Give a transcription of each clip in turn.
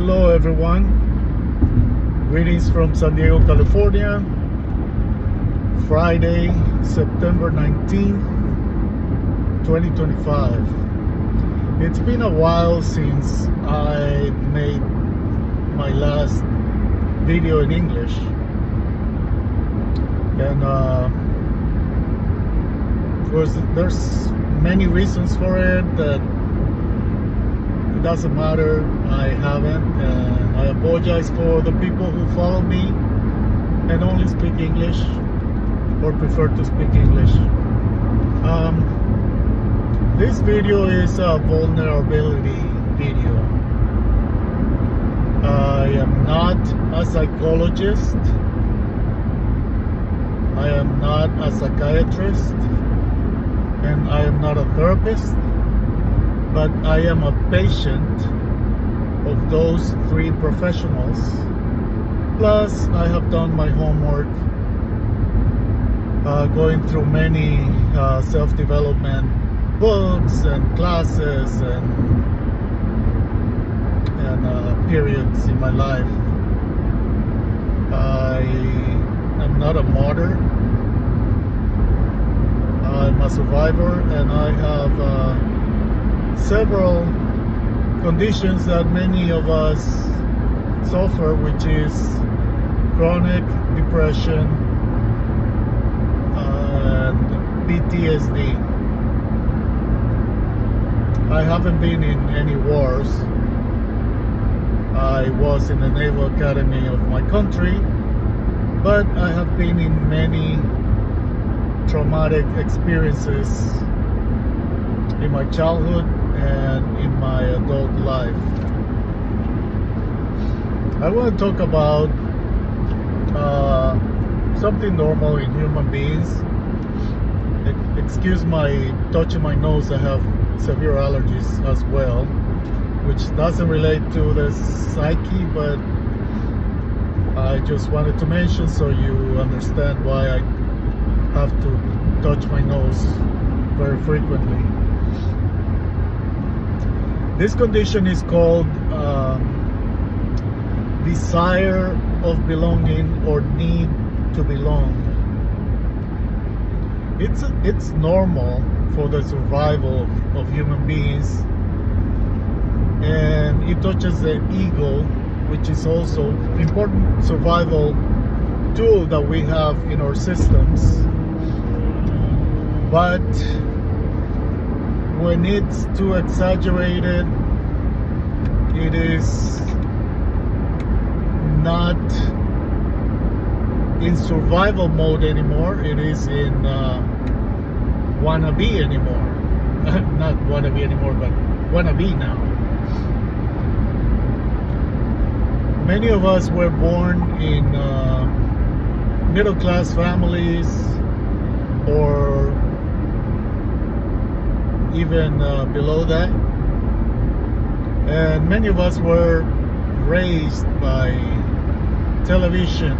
Hello everyone, greetings from San Diego, California. Friday, September 19th, 2025. It's been a while since I made my last video in English, and of course there's many reasons for it that it doesn't matter. I haven't, and I apologize for the people who follow me and only speak English or prefer to speak English. This video is a vulnerability video. I am not a psychologist. I am not a psychiatrist, and I am not a therapist, but I am a patient of those three professionals. Plus, I have done my homework, going through many self-development books and classes and periods in my life. I am not a martyr. I'm a survivor, and I have several conditions that many of us suffer, which is chronic depression and PTSD. I haven't been in any wars. I was in the Naval Academy of my country, but I have been in many traumatic experiences in my childhood and in my adult life. I want to talk about something normal in human beings. Excuse my touching my nose, I have severe allergies as well, which doesn't relate to the psyche, but I just wanted to mention so you understand why I have to touch my nose very frequently. This condition is called desire of belonging or need to belong. It's normal for the survival of human beings, and it touches the ego, which is also important survival tool that we have in our systems. But when it's too exaggerated, it is not in survival mode anymore. It is in wannabe anymore. Not wannabe anymore, but wannabe now. Many of us were born in middle-class families, or even below that, and many of us were raised by television.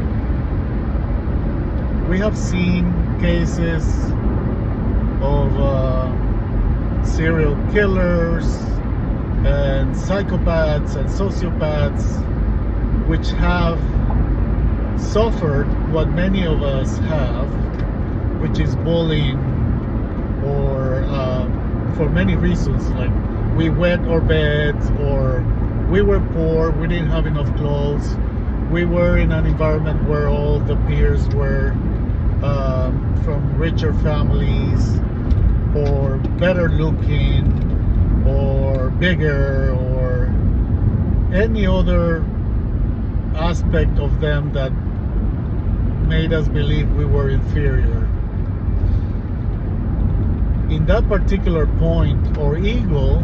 We have seen cases of serial killers and psychopaths and sociopaths, which have suffered what many of us have, which is bullying, or for many reasons, like we wet our beds, or we were poor, we didn't have enough clothes, we were in an environment where all the peers were from richer families, or better looking, or bigger, or any other aspect of them that made us believe we were inferior. In that particular point, our ego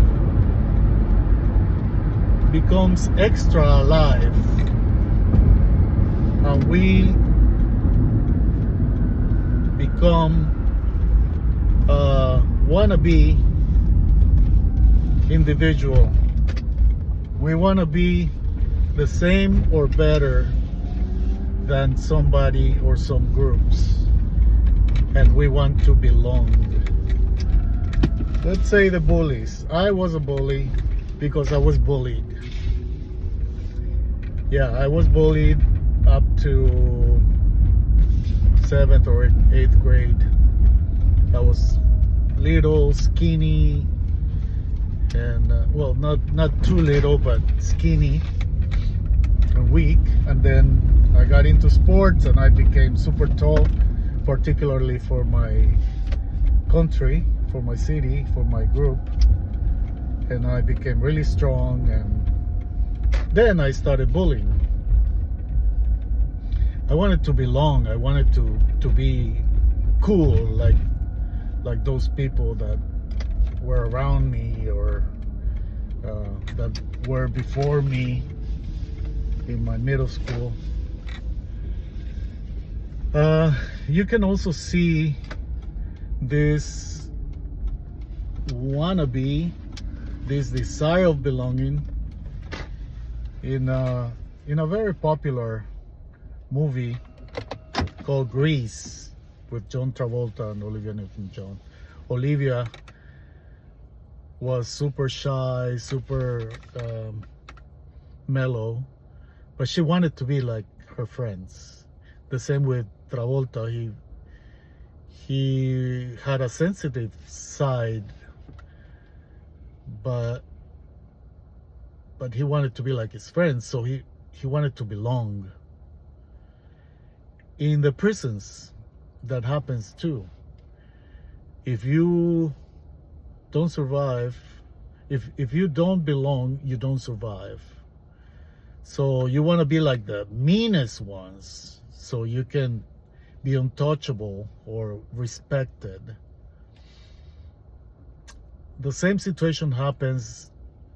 becomes extra alive, and we become a wannabe individual. We want to be the same or better than somebody or some groups, and we want to belong. Let's say the bullies. I was a bully because I was bullied. Yeah, I was bullied up to 7th or 8th grade. I was little, skinny, and well, not too little, but skinny and weak. And then I got into sports, and I became super tall, particularly for my country, for my city, for my group. And I became really strong, and then I started bullying. I wanted to belong. I wanted to be cool, like those people that were around me, or that were before me in my middle school. You can also see this wannabe, this desire of belonging in a very popular movie called Grease with John Travolta and Olivia Newton-John. Olivia was super shy, super mellow, but she wanted to be like her friends. The same with Travolta. He had a sensitive side, but he wanted to be like his friends, so he wanted to belong. In the prisons, that happens too. If you don't survive, if you don't belong, you don't survive. So you want to be like the meanest ones, so you can be untouchable or respected. The same situation happens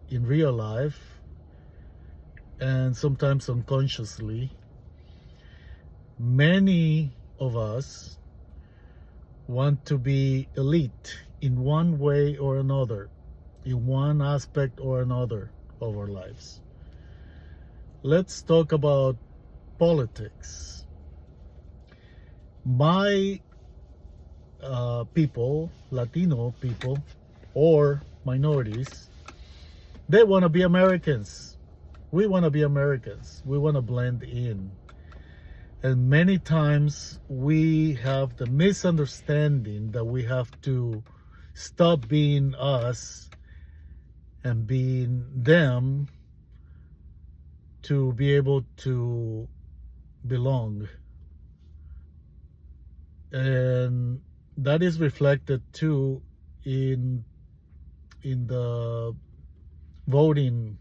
in real life, and sometimes unconsciously. Many of us want to be elite in one way or another, in one aspect or another of our lives. Let's talk about politics. My people, Latino people, or minorities, they want to be Americans. We want to be Americans. We want to blend in. And many times we have the misunderstanding that we have to stop being us and being them to be able to belong. And that is reflected too in the voting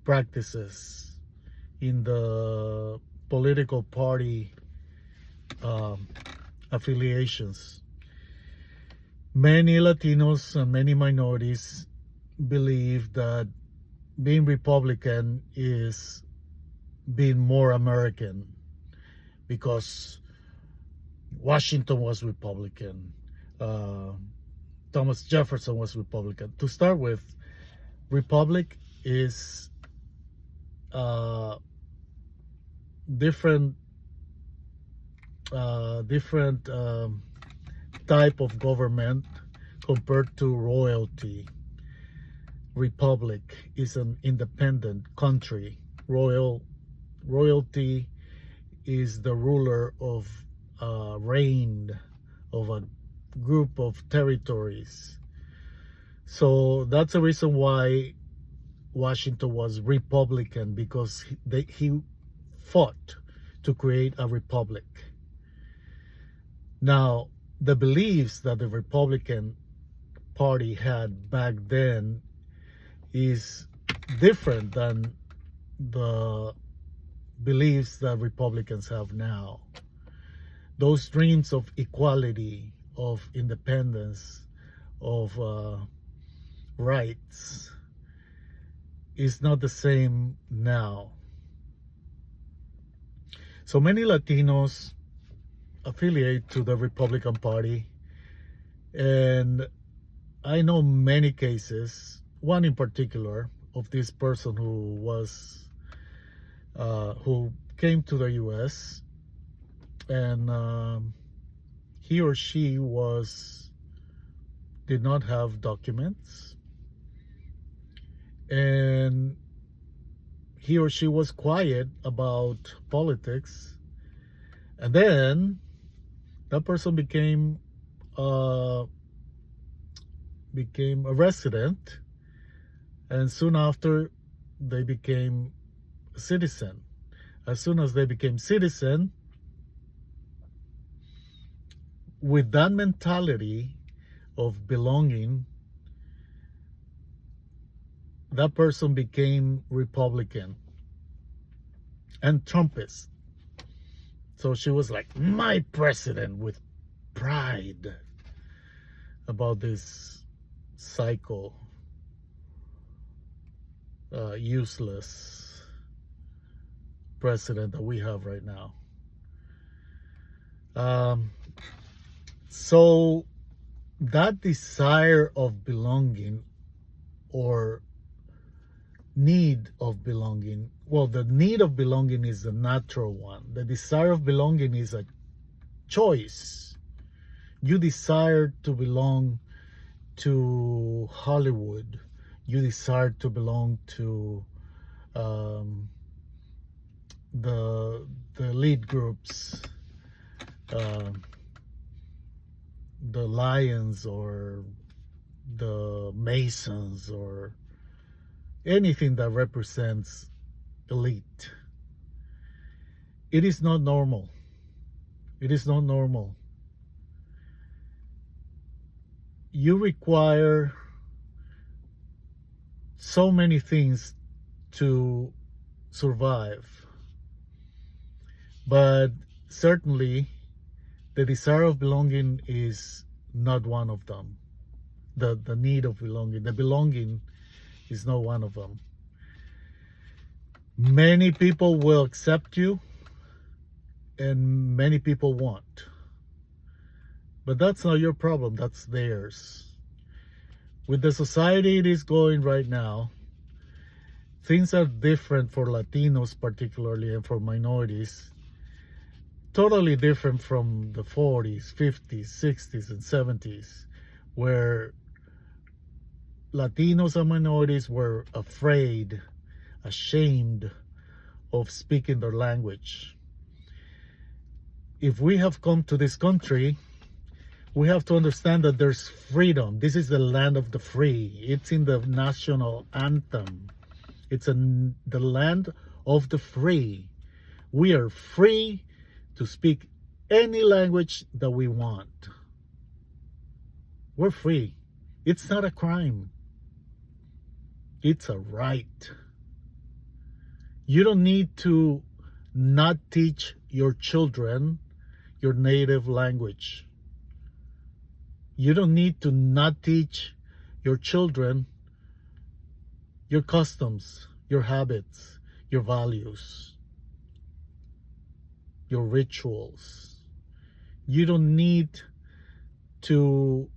practices, in the political party affiliations. Many Latinos and many minorities believe that being Republican is being more American, because Washington was Republican, Thomas Jefferson was Republican. To start with, Republic is different type of government compared to royalty. Republic is an independent country. Royalty is the ruler of reign of a group of territories. So that's the reason why Washington was Republican, because he fought to create a republic. Now, the beliefs that the Republican Party had back then is different than the beliefs that Republicans have now. Those dreams of equality, of independence, of rights is not the same now. So many Latinos affiliate to the Republican Party, and I know many cases, one in particular, of this person who was who came to the US, and he or she did not have documents, and he or she was quiet about politics, and then that person became a resident, and soon after they became a citizen. As soon as they became citizen, with that mentality of belonging, that person became Republican and Trumpist. So she was like, my president, with pride about this cycle, useless president that we have right now. So that desire of belonging, or need of belonging, well, the need of belonging is the natural one. The desire of belonging is a choice. You desire to belong to Hollywood. You desire to belong to the elite groups, the Lions or the Masons, or anything that represents elite. It is not normal. It is not normal. You require so many things to survive, but certainly the desire of belonging is not one of them. The need of belonging, the belonging is not one of them. Many people will accept you and many people won't. But that's not your problem, that's theirs. With the society it is going right now, things are different for Latinos particularly, and for minorities. Totally different from the 40s, 50s, 60s, and 70s, where Latinos and minorities were afraid, ashamed of speaking their language. If we have come to this country, we have to understand that there's freedom. This is the land of the free. It's in the national anthem. It's the land of the free. We are free to speak any language that we want. We're free. It's not a crime. It's a right. You don't need to not teach your children your native language. You don't need to not teach your children your customs, your habits, your values, your rituals. You don't need to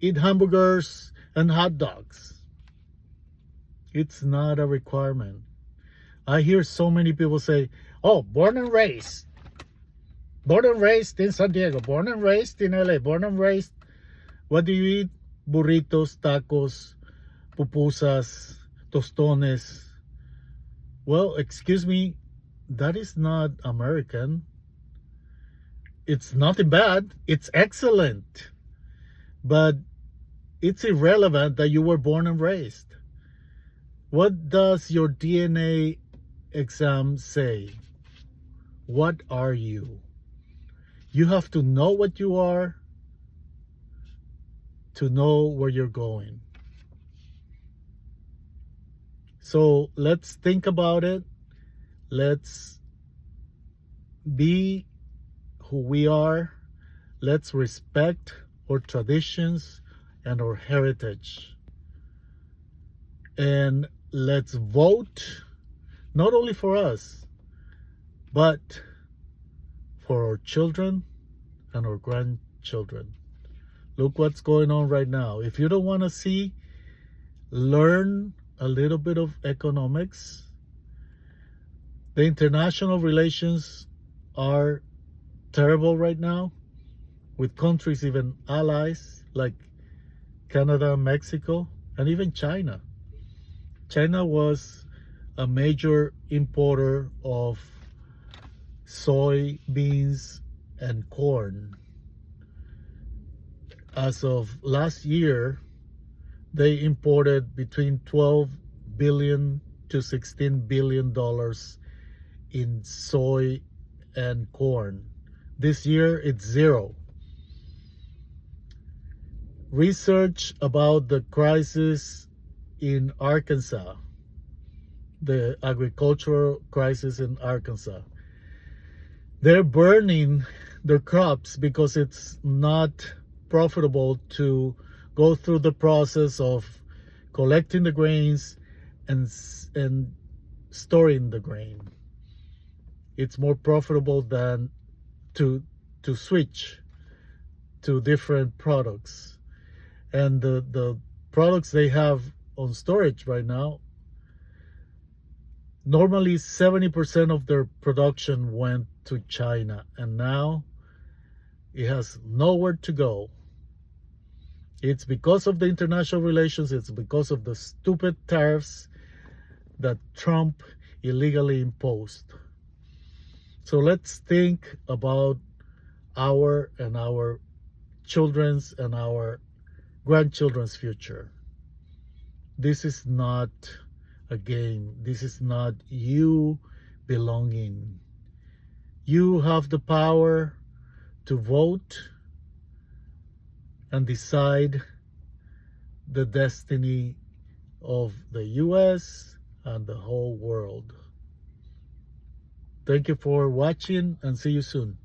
eat hamburgers and hot dogs. It's not a requirement. I hear so many people say, oh, born and raised in San Diego, born and raised in LA, born and raised. What do you eat? Burritos, tacos, pupusas, tostones. Well, excuse me, that is not American. It's nothing bad. It's excellent. But it's irrelevant that you were born and raised. What does your DNA exam say? What are you? You have to know what you are to know where you're going. So let's think about it. Let's be who we are. Let's respect our traditions and our heritage. And let's vote not only for us, but for our children and our grandchildren. Look what's going on right now. If you don't want to see, learn a little bit of economics. The international relations are terrible right now, with countries, even allies like Canada, Mexico, and even China. China was a major importer of soybeans and corn. As of last year, they imported between 12 billion to 16 billion dollars in soy and corn. This year it's zero. Research about the crisis in Arkansas, the agricultural crisis in Arkansas. They're burning their crops because it's not profitable to go through the process of collecting the grains and storing the grain. It's more profitable than to switch to different products. And the products they have on storage right now, normally 70% of their production went to China, and now it has nowhere to go. It's because of the international relations, it's because of the stupid tariffs that Trump illegally imposed. So let's think about our children's and our grandchildren's future. This is not a game. This is not you belonging. You have the power to vote and decide the destiny of the US and the whole world. Thank you for watching, and see you soon.